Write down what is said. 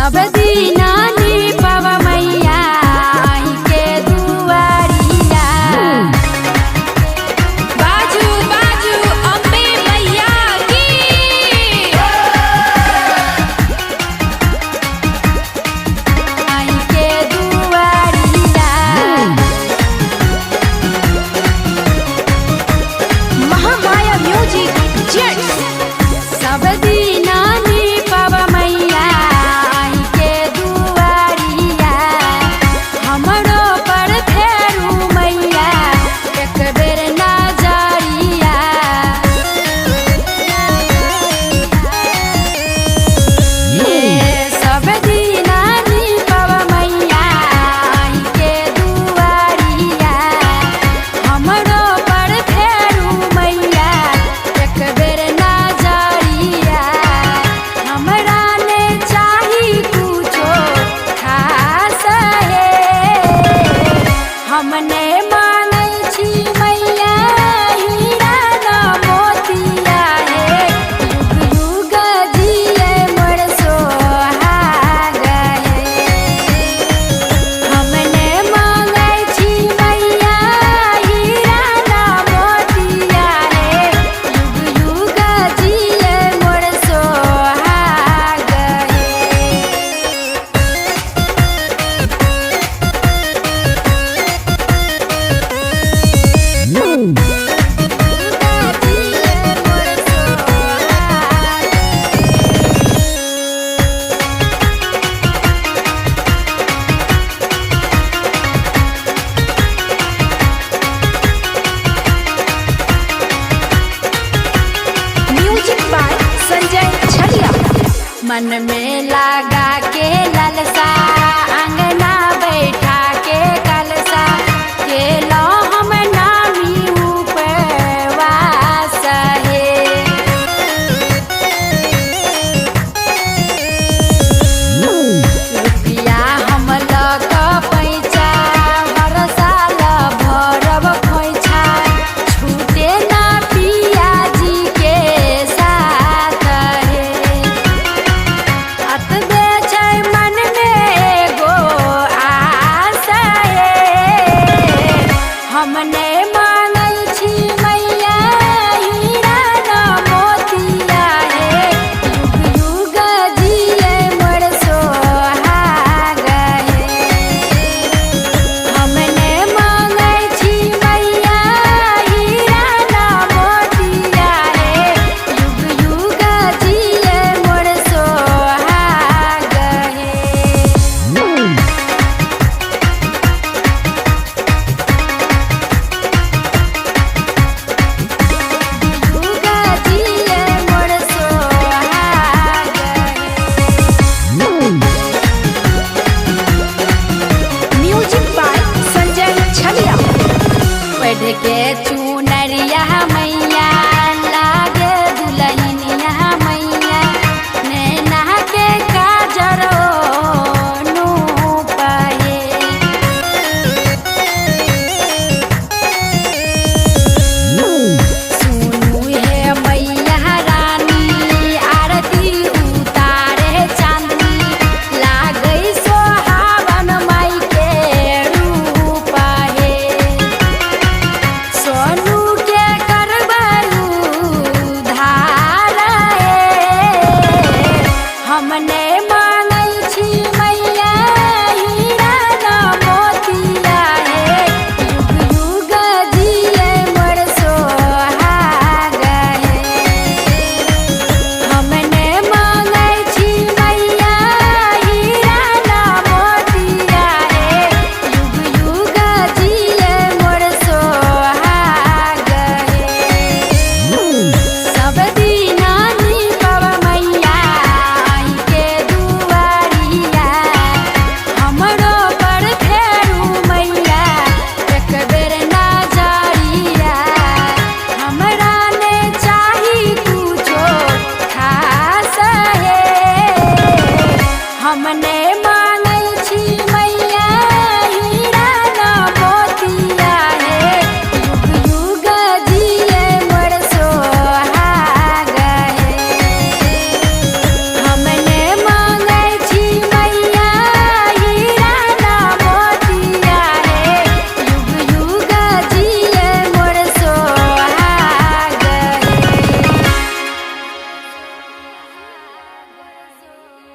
सब दीनानी पव मैया आई के दुआरिया। बाजू बाजू अम्बे मैया की। आई के दुआरिया। Mahamaya music jets. सब दीनानी पव मैया आई के दुआरिया। हमरो पर फेरू मैया एक बेर नजरिया। सब दीनानी पव मैया आई के दुआरिया। हमरो पर फेरू मैया एक बेर नजरिया। हमरा ने चाही कुछो खास है। हमने मांगै छी मैया हीरा न मोतिया है। युग युग जिए मोर सोहाग है। हमने मांगै छी मैया हीरा न मोतिया है। युग युग जिए मोर सोहाग है। म्यूजिक बाय संजय छलिया। मन में लगा के ललसा